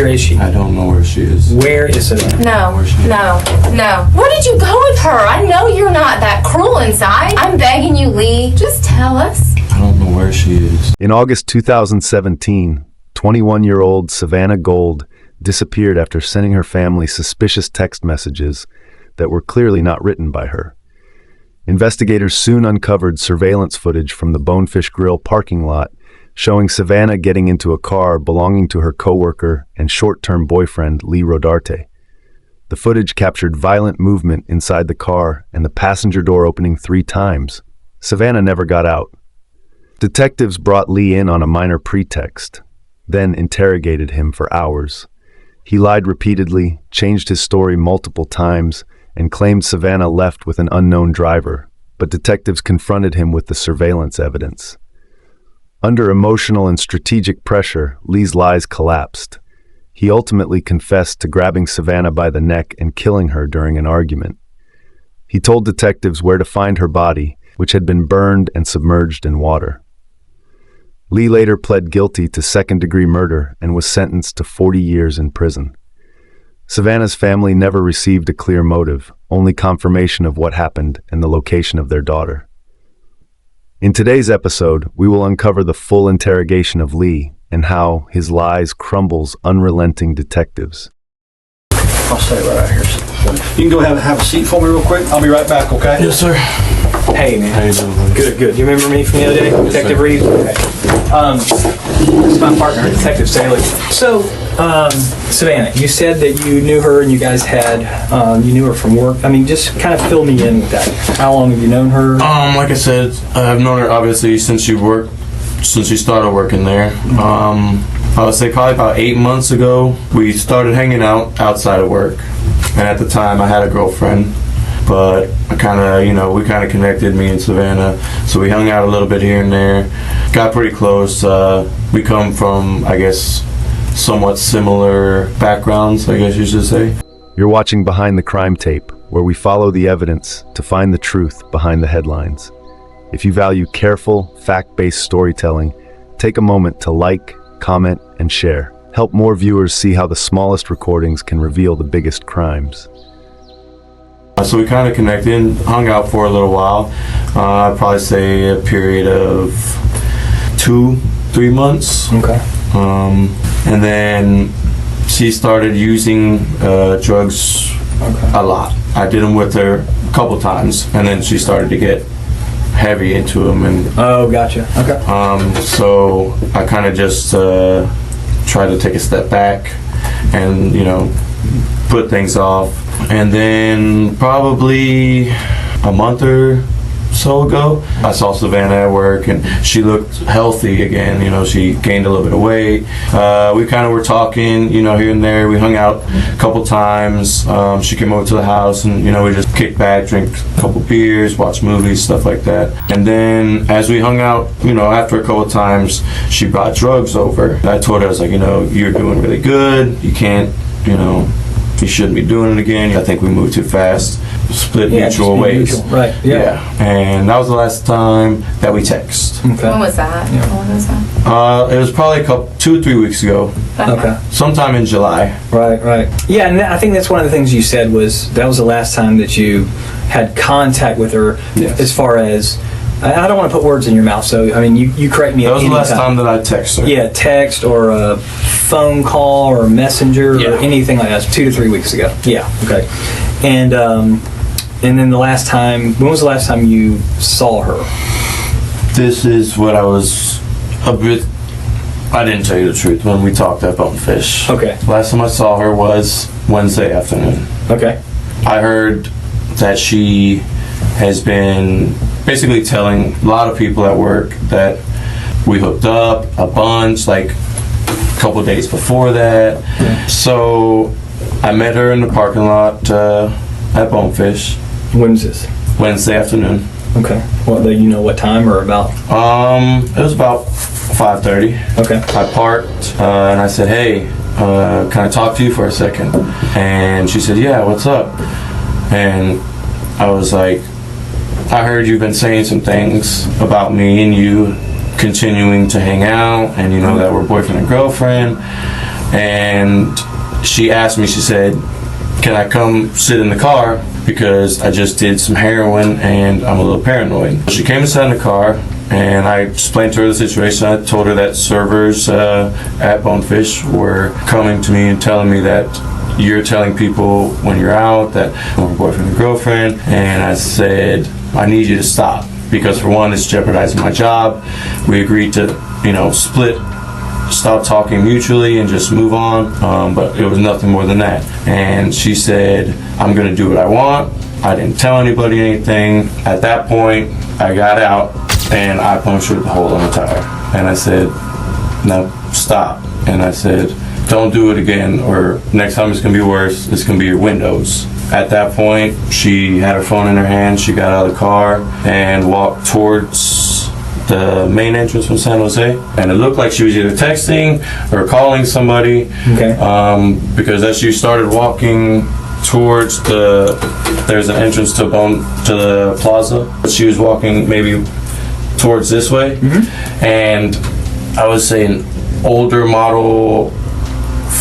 Where is she? I don't know where she is. Where is Savannah? No. Where did you go with her? I know you're not that cruel inside. I'm begging you, Lee. Just tell us. I don't know where she is. In August 2017, 21-year-old Savannah Gold disappeared after sending her family suspicious text messages that were clearly not written by her. Investigators soon uncovered surveillance footage from the Bonefish Grill parking lot showing Savannah getting into a car belonging to her coworker and short-term boyfriend, Lee Rodarte. The footage captured violent movement inside the car and the passenger door opening 3 times. Savannah never got out. Detectives brought Lee in on a minor pretext, then interrogated him for hours. He lied repeatedly, changed his story multiple times, and claimed Savannah left with an unknown driver, but detectives confronted him with the surveillance evidence. Under emotional and strategic pressure, Lee's lies collapsed. He ultimately confessed to grabbing Savannah by the neck and killing her during an argument. He told detectives where to find her body, which had been burned and submerged in water. Lee later pled guilty to second-degree murder and was sentenced to 40 years in prison. Savannah's family never received a clear motive, only confirmation of what happened and the location of their daughter. In today's episode, we will uncover the full interrogation of Lee and how his lies crumbles unrelenting detectives. I'll stay right out here. You can go have a seat for me real quick. I'll be right back, okay? Yes, sir. Hey, man. How you doing? Good. You remember me from the other day? Yes, Detective sir. Reeves? Okay. This is my partner, Detective Staley. So, Savannah, you said that you knew her and you guys had, you knew her from work. I mean, just kind of fill me in with that. How long have you known her? Like I said, I've known her obviously since she started working there. I would say probably about 8 months ago, we started hanging out outside of work. And at the time, I had a girlfriend. But we kind of connected, me and Savannah. So we hung out a little bit here and there, got pretty close. We come from, I guess, somewhat similar backgrounds, I guess you should say. You're watching Behind the Crime Tape, where we follow the evidence to find the truth behind the headlines. If you value careful, fact-based storytelling, take a moment to like, comment, and share. Help more viewers see how the smallest recordings can reveal the biggest crimes. So we kind of connected and hung out for a little while. I'd probably say a period of 2-3 months. Okay. And then she started using drugs a lot. I did them with her a couple times, and then she started to get heavy into them. And Oh, gotcha. Okay. so I kind of just tried to take a step back and, put things off. And then probably a month or so ago, I saw Savannah at work and she looked healthy again. She gained a little bit of weight. We kind of were talking, here and there. We hung out a couple times. She came over to the house and, we just kicked back, drank a couple beers, watched movies, stuff like that. And then as we hung out, after a couple times, she brought drugs over. I told her, I was like, you're doing really good. You can't, you shouldn't be doing it again. I think we moved too fast. Split mutual ways. Mutual. Right. Yeah. And that was the last time that we text. Okay. When was that? Yeah. When was that? It was probably 2 or 3 weeks ago. Okay. Sometime in July. Right. Yeah, and I think that's one of the things you said was that was the last time that you had contact with her. Yes. As far as, I don't want to put words in your mouth, so I mean, you correct me. That was the last time that I texted her. Yeah, text or a phone call or messenger or anything like that. 2 to 3 weeks ago. Yeah. Okay. And then the last time, when was the last time you saw her? This is what I was a bit. I didn't tell you the truth when we talked at Bonefish. Okay. Last time I saw her was Wednesday afternoon. Okay. I heard that she has been basically telling a lot of people at work that we hooked up a bunch, like a couple days before that. Yeah. So I met her in the parking lot at Bonefish. When was this? Wednesday afternoon. Okay. Well, do you know what time or about? It was about 5:30. Okay. I parked and I said, "Hey, can I talk to you for a second?" And she said, "Yeah, what's up?" And I was like, "I heard you've been saying some things about me and you continuing to hang out, and that we're boyfriend and girlfriend. and she asked me, she said, can I come sit in the car because I just did some heroin and I'm a little paranoid. She came and sat in the car, and I explained to her the situation. I told her that servers at Bonefish were coming to me and telling me that you're telling people when you're out that I'm a boyfriend and girlfriend, and I said, I need you to stop, because for one, it's jeopardizing my job. We agreed to, split, stop talking mutually and just move on, but it was nothing more than that. And she said, I'm gonna do what I want. I didn't tell anybody anything. At that point, I got out and I punctured the hole in the tire. And I said, no, stop. And I said, don't do it again, or next time it's gonna be worse. It's gonna be your windows. At that point, she had her phone in her hand. She got out of the car and walked towards the main entrance from San Jose. And it looked like she was either texting or calling somebody. Okay. Because as she started walking towards there's an entrance to the plaza. She was walking maybe towards this way. Mm-hmm. And I would say an older model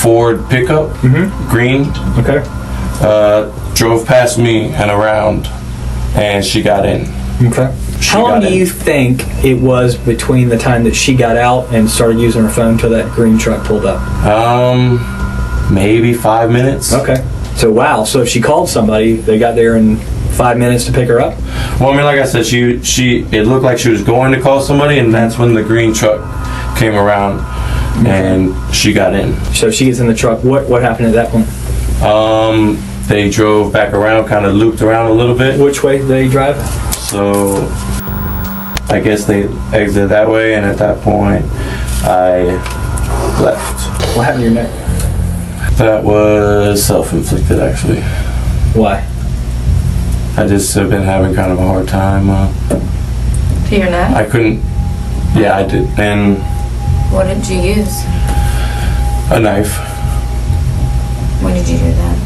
Ford pickup, mm-hmm. green. Okay. Drove past me and around, and she got in. Okay. How long do you think it was between the time that she got out and started using her phone till that green truck pulled up? Maybe 5 minutes. Okay. So wow. So if she called somebody, they got there in 5 minutes to pick her up? Well, I mean, like I said, it looked like she was going to call somebody, and that's when the green truck came around, and she got in. So she gets in the truck. What happened at that point? They drove back around, kind of looped around a little bit. Which way did they drive? So I guess they exited that way, and at that point, I left. What happened to your neck? That was self-inflicted, actually. Why? I just have been having kind of a hard time. To your neck? I couldn't. Yeah, I did. And what did you use? a knife. When did you do that?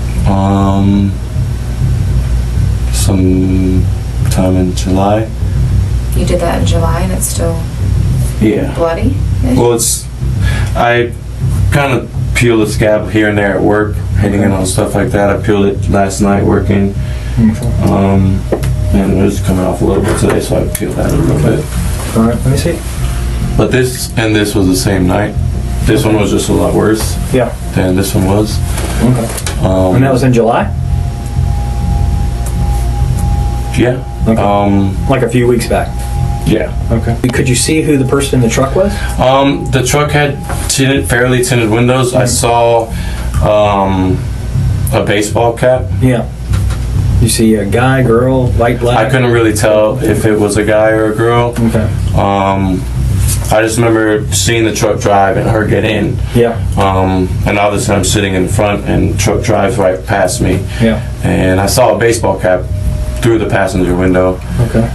Some time in July. You did that in July and it's still bloody? Well, I kind of peel the scab here and there at work, hitting it on stuff like that. I peeled it last night working. And it was coming off a little bit today, so I peeled that a little bit. All right, let me see. But this was the same night. This one was just a lot worse than this one was. Okay. And that was in July? Yeah. Okay. Like a few weeks back? Yeah. Okay. Could you see who the person in the truck was? The truck had fairly tinted windows. I saw a baseball cap. Yeah. You see a guy, girl, white, black? I couldn't really tell if it was a guy or a girl. Okay. I just remember seeing the truck drive and her get in. Yeah. And obviously I'm sitting in front and the truck drives right past me. Yeah. And I saw a baseball cap through the passenger window. Okay.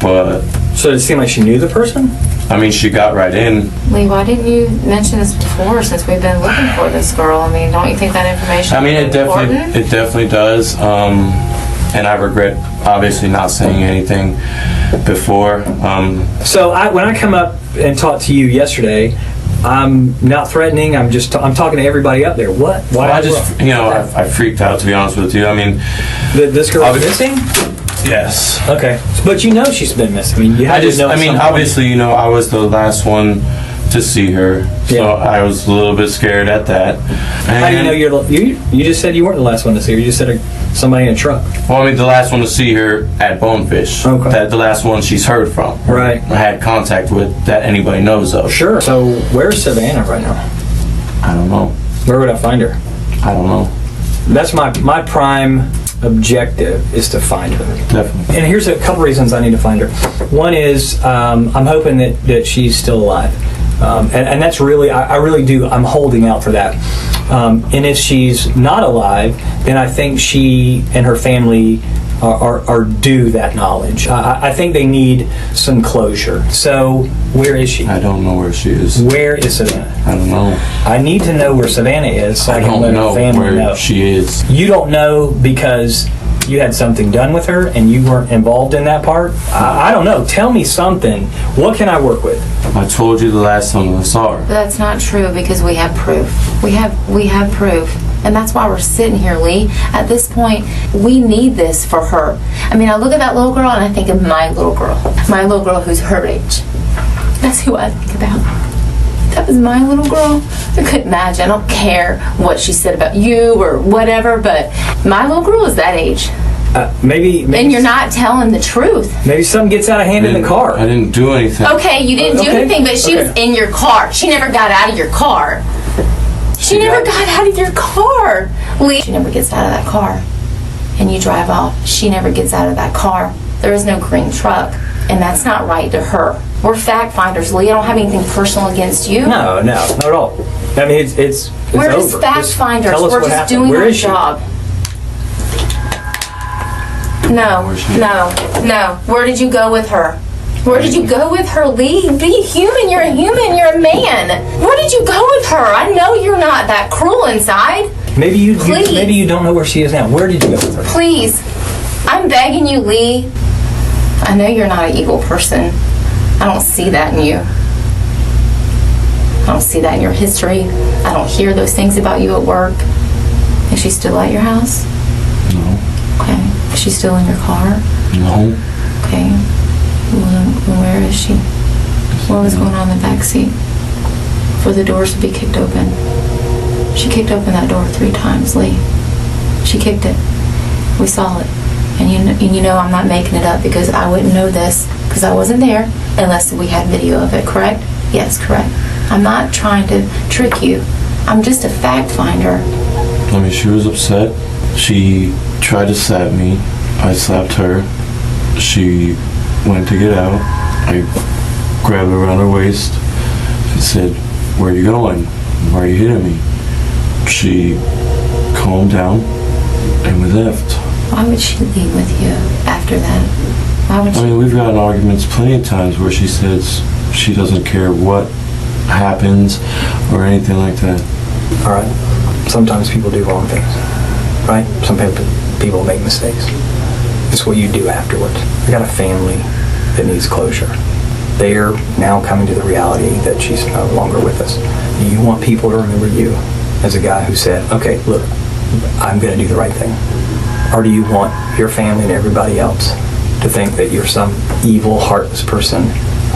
But so did it seem like she knew the person? I mean, she got right in. Lee, why didn't you mention this before, since we've been looking for this girl? I mean, don't you think that information is important? It definitely does. And I regret obviously not saying anything before. So when I come up and talk to you yesterday, I'm not threatening. I'm talking to everybody up there. What? Why? Well, I freaked out, to be honest with you. I mean, this girl is missing? Yes. Okay. But you know she's been missing. I mean, you had to know. Obviously, I was the last one to see her, so I was a little bit scared at that. And how do you know you just said you weren't the last one to see her. You just said somebody in a truck. Well, I mean, the last one to see her at Bonefish. Okay. The last one she's heard from. Right. I had contact with that anybody knows of. Sure. So where's Savannah right now? I don't know. Where would I find her? I don't know. That's my prime objective, is to find her. Definitely. And here's a couple reasons I need to find her. One is I'm hoping that she's still alive. And that's really, I really do, I'm holding out for that. And if she's not alive, then I think she and her family are due that knowledge. I think they need some closure. So where is she? I don't know where she is. Where is Savannah? I don't know. I need to know where Savannah is so I can let her family know where she is. You don't know because you had something done with her and you weren't involved in that part? I don't know. Tell me something. What can I work with? I told you the last time I saw her. But that's not true because we have proof. We have proof. And that's why we're sitting here, Lee. At this point, we need this for her. I mean, I look at that little girl and I think of my little girl. My little girl who's her age. That's who I think about. That was my little girl. I couldn't imagine. I don't care what she said about you or whatever, but my little girl is that age. Maybe. And you're not telling the truth. Maybe something gets out of hand in the car. I didn't do anything. Okay, you didn't do Okay. anything, but she was in your car. She never got out of your car. She never got out of your car. Lee. She never gets out of that car. And you drive off. She never gets out of that car. There is no green truck. And that's not right to her. We're fact finders, Lee. I don't have anything personal against you. No, not at all. I mean, it's We're over. just fact finders. Tell us We're what just happened. doing Where our is she? job. No. Where did you go with her? Where did you go with her, Lee? Be human. You're a human. You're a man. Where did you go with her? I know you're not that cruel inside. Maybe you Please. maybe you don't know where she is now. Where did you go with her? Please. I'm begging you, Lee. I know you're not an evil person. I don't see that in you. I don't see that in your history. I don't hear those things about you at work. Is she still at your house? No. Okay. Is she still in your car? No. Okay. Well, where is she? What was going on in the back seat? For the doors to be kicked open. She kicked open that door 3 times, Lee. She kicked it. We saw it. And you know I'm not making it up because I wouldn't know this because I wasn't there unless we had video of it, correct? Yes, correct. I'm not trying to trick you. I'm just a fact finder. I mean, she was upset. She tried to slap me. I slapped her. She went to get out. I grabbed her around her waist. She said, "Where are you going? Why are you hitting me?" She calmed down and we left. Why would she leave with you after that? Why would I she? mean, we've gotten arguments plenty of times where she says she doesn't care what happens or anything like that. All right. Sometimes people do wrong things, right? Some people make mistakes. It's what you do afterwards. I got a family that needs closure. They are now coming to the reality that she's no longer with us. Do you want people to remember you as a guy who said, okay, look, I'm going to do the right thing? Or do you want your family and everybody else to think that you're some evil, heartless person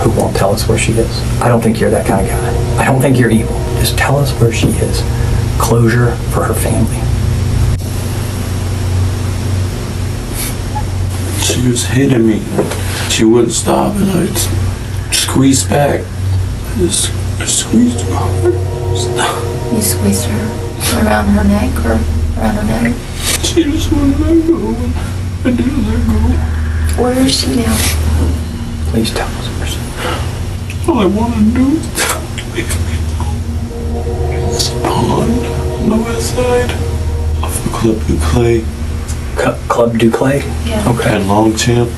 who won't tell us where she is? I don't think you're that kind of guy. I don't think you're evil. Just tell us where she is. Closure for her family. She was hitting me. She wouldn't stop, and I squeezed back. I just squeezed her hard. Stop. You squeezed her around her neck or around her neck? She just wouldn't let go. I didn't let go. Where is she now? Please tell us where she is. All I want to do is leave me alone. It's a pond on the west side of the Club du Clay Club du Clay? Yeah. Okay. at Longchamp.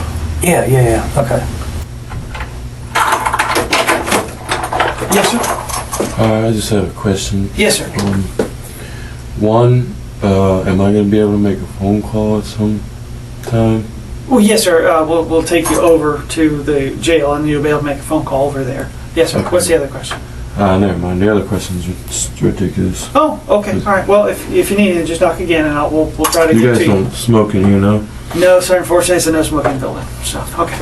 Yeah. Okay. Yes, sir. I just have a question. Yes, sir. One, am I going to be able to make a phone call at some time? Well, yes, sir. We'll take you over to the jail, and you'll be able to make a phone call over there. Yes, sir. Okay. What's the other question? Never mind. The other question's just ridiculous. Oh, okay. All right. Well, if you need it, just knock again, and we'll try to You get guys to you. don't smoke in here, no? No, sir. Unfortunately, it's a no smoking building. So, okay.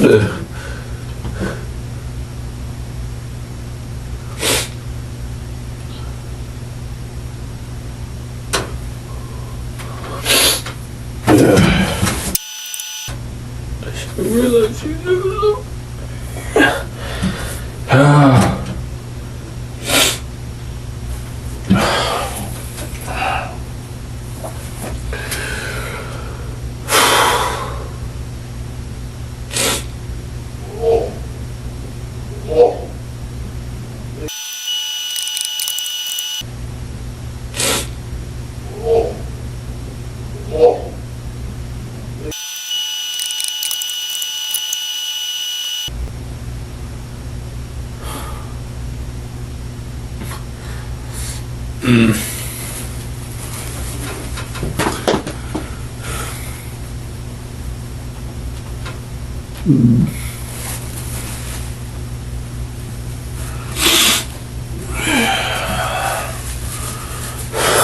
I realize you knew.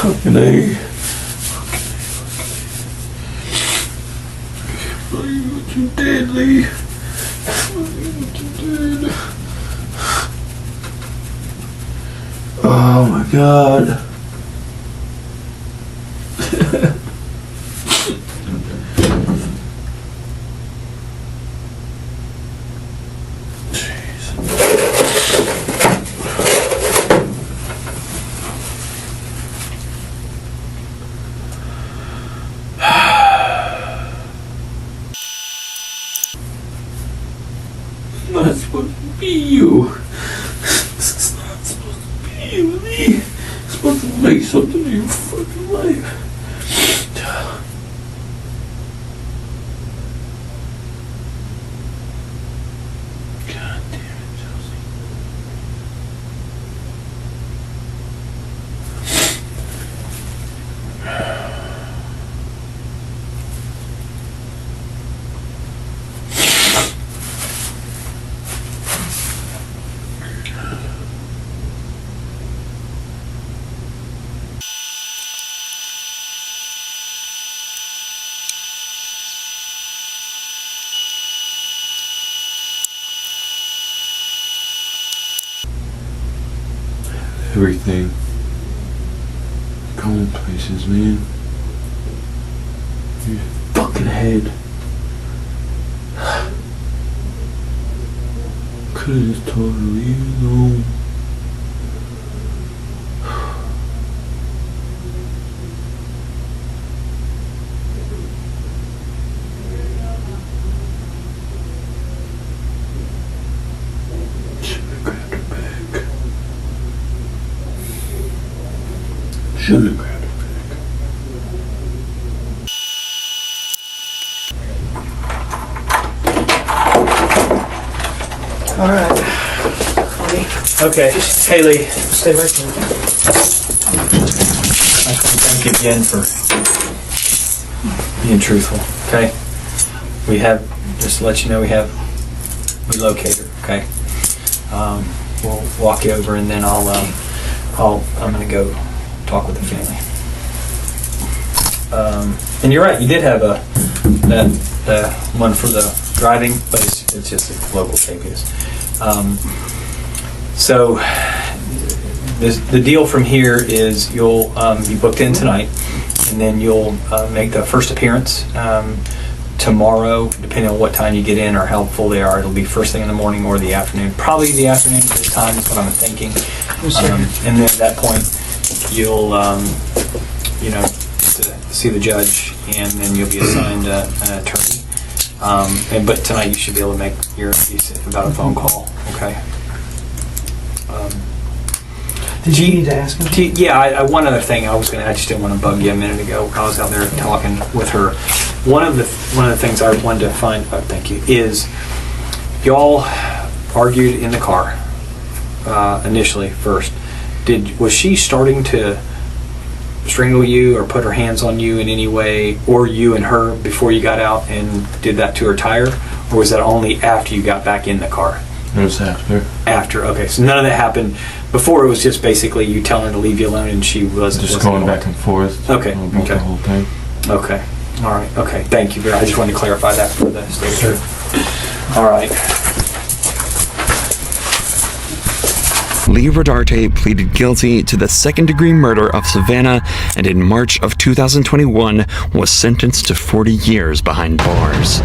Fucking A. What you did, Lee. What you did. Oh my God. Not supposed to be you. This is not supposed to be you, Lee. It's supposed to make something of your fucking life. God damn it, Chelsea. Everything. Going places, man. Your fucking head. Could've just told her to leave it alone. Should've grabbed her back. Shouldn't have grabbed her back. All right. Okay. Hey, Lee. Stay right there. I want to thank you again for being truthful. Okay. We have, just to let you know, we located her. Okay. We'll walk you over, and then I'm gonna go talk with the family. And you're right. You did have the one for the driving, but it's just a local KPS. So the deal from here is you'll be booked in tonight, and then you'll make the first appearance tomorrow, depending on what time you get in or how full they are. It'll be first thing in the morning or the afternoon. Probably the afternoon at this time is what I'm thinking. And then at that point, you'll see the judge, and then you'll be assigned an attorney. But tonight you should be able to make your piece about a phone call. Okay. Did you need to ask him? Yeah, one other thing I just didn't want to bug you a minute ago. I was out there talking with her. One of the things I wanted to find out, thank you, is y'all argued in the car initially first. Was she starting to strangle you or put her hands on you in any way, or you and her, before you got out and did that to her tire, or was that only after you got back in the car? It was after. After, okay. So none of that happened before. It was just basically you telling her to leave you alone, and she wasn't Just going back and forth. Okay, About okay. the whole thing. Okay. All right. Okay. Thank you. I just wanted to clarify that for the state attorney. All right. Lee Rodarte pleaded guilty to the second-degree murder of Savannah and in March of 2021 was sentenced to 40 years behind bars.